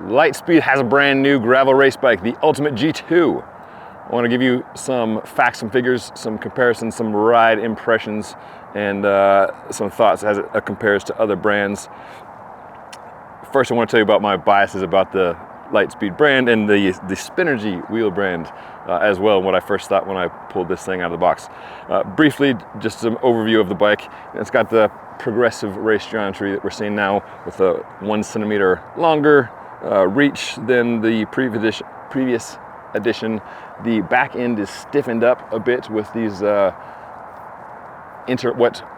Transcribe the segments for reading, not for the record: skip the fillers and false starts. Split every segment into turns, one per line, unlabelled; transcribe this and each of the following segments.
Litespeed has a brand new gravel race bike, the Ultimate G2. I want to give you some facts, some figures, some comparisons, some ride impressions, and some thoughts as it compares to other brands. First, I want to tell you about my biases about the Litespeed brand and the Spinergy wheel brand as well, and what I first thought when I pulled this thing out of the box. Briefly, just some overview of the bike. It's got the progressive race geometry that we're seeing now with a 1 centimeter longer reach than the previous edition. The back end is stiffened up a bit with these what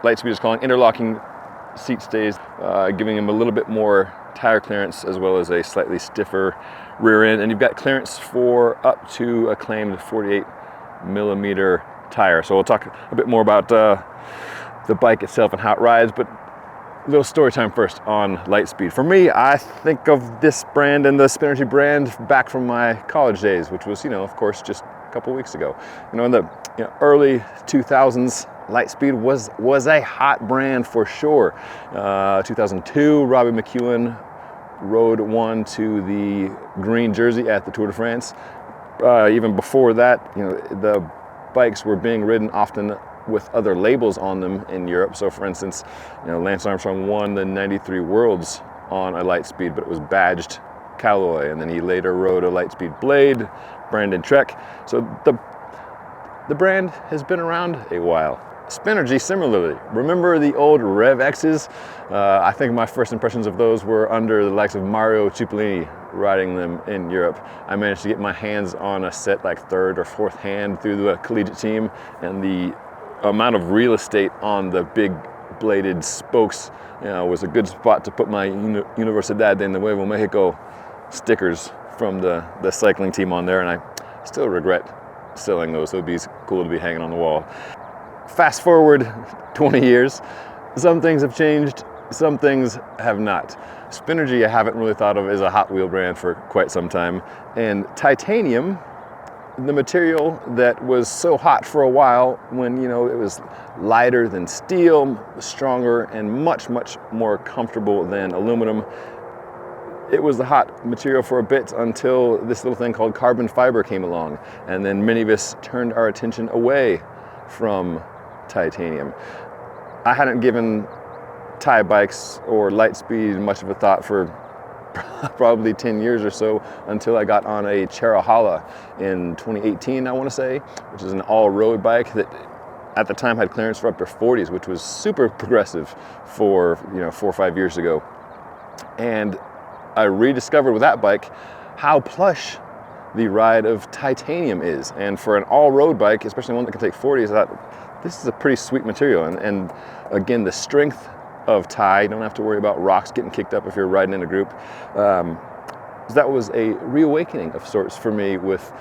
Litespeed is calling interlocking seat stays, giving them a little bit more tire clearance as well as a slightly stiffer rear end. And you've got clearance for up to a claimed 48 millimeter tire. So we'll talk a bit more about the bike itself and how it rides, but a little story time first on Litespeed. For me, I think of this brand and the Spinergy brand back from my college days, which was, of course, just a couple weeks ago. In the early 2000s, Litespeed was a hot brand for sure. 2002, Robbie McEwen rode one to the green jersey at the Tour de France. Even before that, the bikes were being ridden often with other labels on them in Europe. So for instance, Lance Armstrong won the 93 Worlds on a Litespeed, but it was badged Callaway, and then he later rode a Litespeed Blade, Brandon Trek. So the brand has been around a while. Spinergy similarly. Remember the old Rev X's? I think my first impressions of those were under the likes of Mario Cipollini riding them in Europe. I managed to get my hands on a set like third or fourth hand through the collegiate team, and the amount of real estate on the big bladed spokes was a good spot to put my Universidad de Nuevo Mexico stickers from the cycling team on there, and I still regret selling those. So it'd be cool to be hanging on the wall. Fast forward 20 years, some things have changed, some things have not. Spinergy I haven't really thought of as a Hot Wheel brand for quite some time, and titanium, the material that was so hot for a while when it was lighter than steel, stronger, and much more comfortable than aluminum. It was the hot material for a bit until this little thing called carbon fiber came along, and then many of us turned our attention away from titanium. I hadn't given Thai bikes or Litespeed much of a thought for probably 10 years or so until I got on a Cherahala in 2018, I want to say, which is an all-road bike that at the time had clearance for up to 40s, which was super progressive for 4 or 5 years ago. And I rediscovered with that bike how plush the ride of titanium is. And for an all-road bike, especially one that can take 40s, I thought this is a pretty sweet material. And again, the strength of Thai, you don't have to worry about rocks getting kicked up if you're riding in a group. That was a reawakening of sorts for me with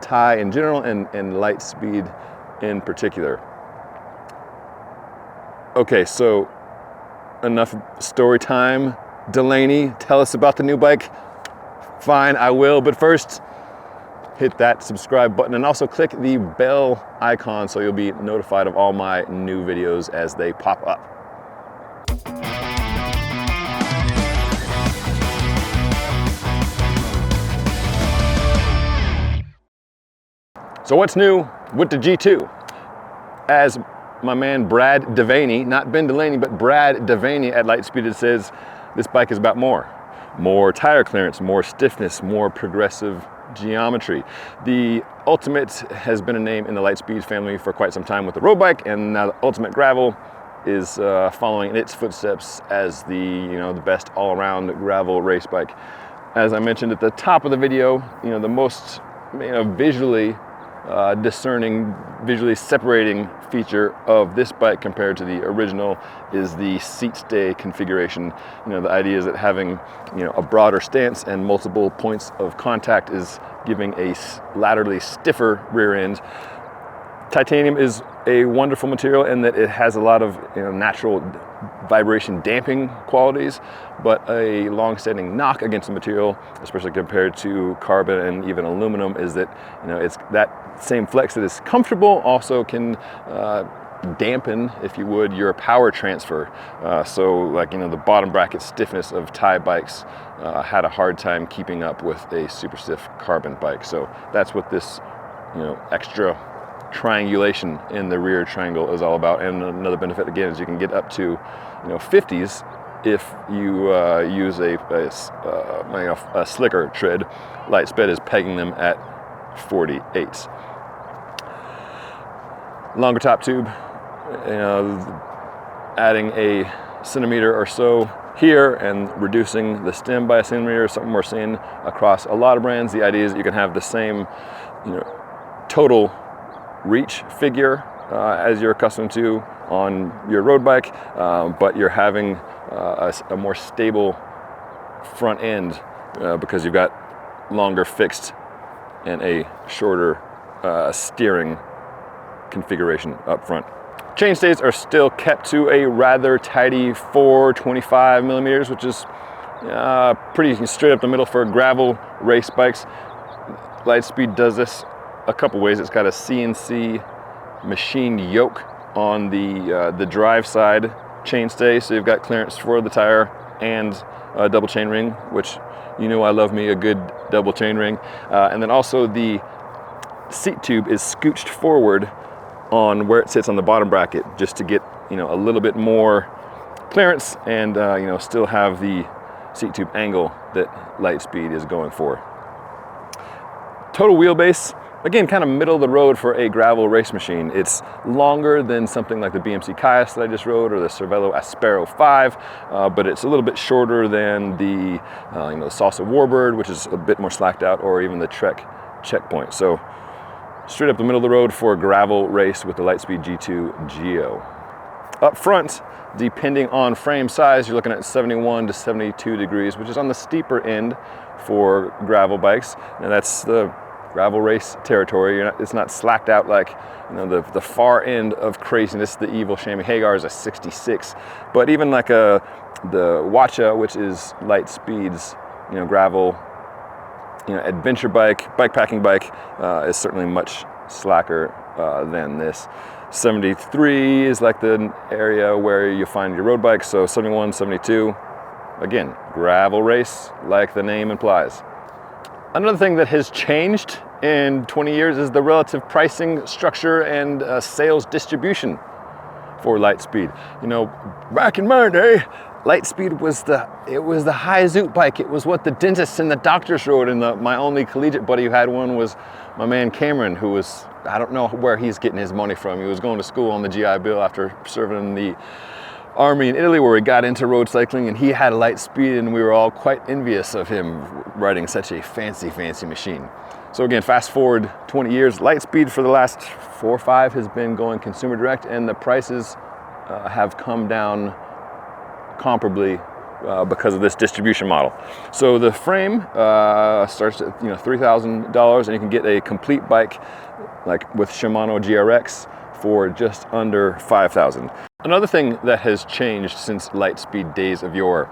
Thai in general and Litespeed in particular. Okay, so enough story time. Delaney, tell us about the new bike. Fine, I will, but first, hit that subscribe button and also click the bell icon so you'll be notified of all my new videos as they pop up. So what's new with the G2? As my man Brad Devaney, not Ben Delaney, but Brad Devaney at Litespeed says, this bike is about more tire clearance, more stiffness, more progressive geometry. The Ultimate has been a name in the Litespeed family for quite some time with the road bike, and now the Ultimate Gravel is following in its footsteps as the best all-around gravel race bike. As I mentioned at the top of the video, the most visually discerning, visually separating feature of this bike compared to the original is the seat stay configuration. The idea is that having a broader stance and multiple points of contact is giving a laterally stiffer rear end. Titanium is a wonderful material in that it has a lot of natural vibration damping qualities, but a long-standing knock against the material, especially compared to carbon and even aluminum, is that it's that same flex that is comfortable also can dampen, if you would, your power transfer. So like, the bottom bracket stiffness of tie bikes had a hard time keeping up with a super stiff carbon bike. So that's what this, extra triangulation in the rear triangle is all about. And another benefit again is you can get up to 50s if you use a slicker tread. Litespeed is pegging them at 48. Longer top tube, adding a centimeter or so here and reducing the stem by a centimeter, something we're seeing across a lot of brands. The idea is that you can have the same total reach figure as you're accustomed to on your road bike, but you're having a more stable front end because you've got longer fixed and a shorter steering configuration up front. Chainstays are still kept to a rather tidy 425 millimeters, which is pretty straight up the middle for gravel race bikes. Litespeed does this a couple ways. It's got a CNC machined yoke on the drive side chainstay, so you've got clearance for the tire and a double chain ring, which I love me a good double chain ring. And then also the seat tube is scooched forward on where it sits on the bottom bracket, just to get a little bit more clearance and still have the seat tube angle that Litespeed is going for. Total wheelbase, again, kind of middle of the road for a gravel race machine. It's longer than something like the BMC Caius that I just rode or the Cervelo Aspero 5, but it's a little bit shorter than the the Salsa Warbird, which is a bit more slacked out, or even the Trek Checkpoint. So straight up the middle of the road for a gravel race with the Litespeed G2 Geo. Up front, depending on frame size, you're looking at 71 to 72 degrees, which is on the steeper end for gravel bikes. And that's the gravel race territory. It's not slacked out like the far end of craziness. The evil Chamois Hagar is a 66, but even like the Wacha, which is Litespeed's gravel adventure bike, bikepacking bike, is certainly much slacker than this. 73 is like the area where you find your road bikes, so 71, 72, again, gravel race like the name implies. Another thing that has changed in 20 years is the relative pricing structure and sales distribution for Litespeed. Back in my day, Litespeed was the high zoot bike. It was what the dentists and the doctors rode, and my only collegiate buddy who had one was my man Cameron, who was, I don't know where he's getting his money from. He was going to school on the GI Bill after serving in the Army in Italy, where he got into road cycling, and he had a Litespeed, and we were all quite envious of him riding such a fancy machine. So again, fast forward 20 years, Litespeed for the last 4 or 5 has been going consumer direct, and the prices have come down comparably because of this distribution model. So the frame starts at $3,000, and you can get a complete bike like with Shimano GRX for just under $5,000. Another thing that has changed since Litespeed days of yore,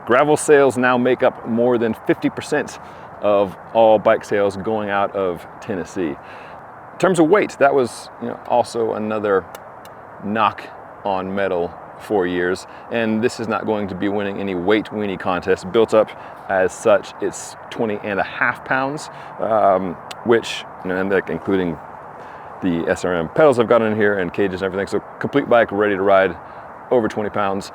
gravel sales now make up more than 50% of all bike sales going out of Tennessee. In terms of weight, that was also another knock on metal for years, and this is not going to be winning any weight weenie contest. Built up as such, it's 20.5 pounds, which and like including the SRM pedals I've got in here and cages and everything. So complete bike, ready to ride, over 20 pounds.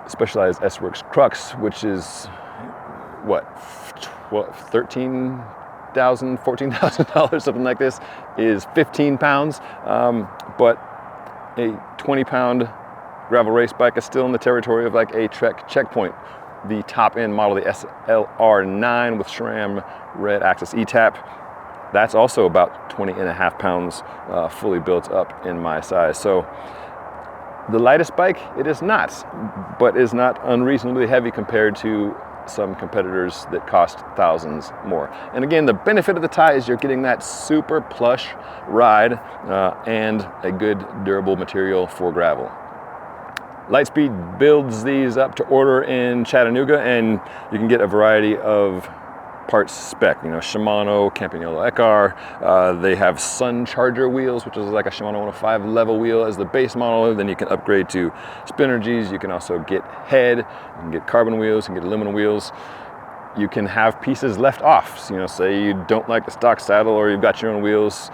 Specialized S-Works Crux, which is what, $13,000, $14,000, something like this, is 15 pounds. But a 20-pound gravel race bike is still in the territory of like a Trek Checkpoint. The top end model, the SLR9 with SRAM red axis E-tap, that's also about 20.5 pounds fully built up in my size. So the lightest bike, it is not, but is not unreasonably heavy compared to some competitors that cost thousands more. And again, the benefit of the tie is you're getting that super plush ride and a good durable material for gravel. Litespeed builds these up to order in Chattanooga, and you can get a variety of parts spec. You know, Shimano, Campagnolo Ekar. They have Sun Charger wheels, which is like a Shimano 105 level wheel as the base model. Then you can upgrade to Spinergies. You can also get head. You can get carbon wheels. You can get aluminum wheels. You can have pieces left off. So, you know, say you don't like the stock saddle or you've got your own wheels.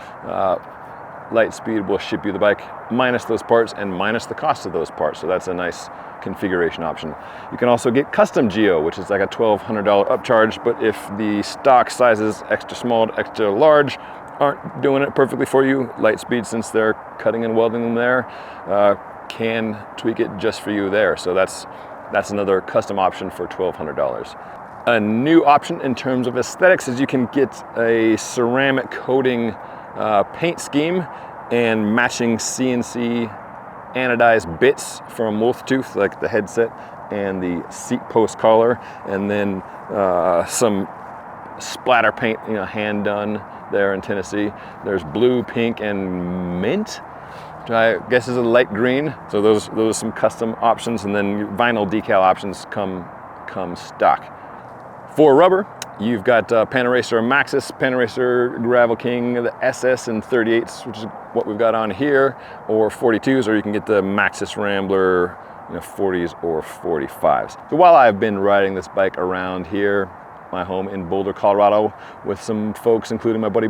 Litespeed will ship you the bike minus those parts and minus the cost of those parts. So that's a nice configuration option. You can also get custom geo, which is like a $1,200 upcharge, but if the stock sizes extra small to extra large aren't doing it perfectly for you, Litespeed, since they're cutting and welding them there, can tweak it just for you there. So that's another custom option for $1,200. A new option in terms of aesthetics is you can get a ceramic coating paint scheme and matching CNC anodized bits from Wolf Tooth, like the headset and the seat post collar, and then some splatter paint, you know, hand done there in Tennessee. There's blue, pink, and mint, which I guess is a light green. So those are some custom options, and then vinyl decal options come stock. For rubber, you've got Panaracer Maxxis, Panaracer Gravel King, the SS and 38s, which is what we've got on here, or 42s, or you can get the Maxxis Rambler, you know, 40s or 45s. So while I've been riding this bike around here, my home in Boulder, Colorado, with some folks, including my buddy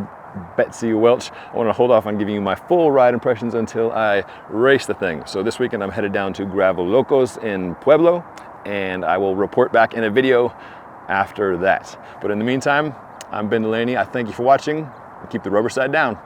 Betsy Welch, I want to hold off on giving you my full ride impressions until I race the thing. So this weekend I'm headed down to Gravel Locos in Pueblo, and I will report back in a video after that. But in the meantime, I'm Ben Delaney. I thank you for watching, and keep the rubber side down.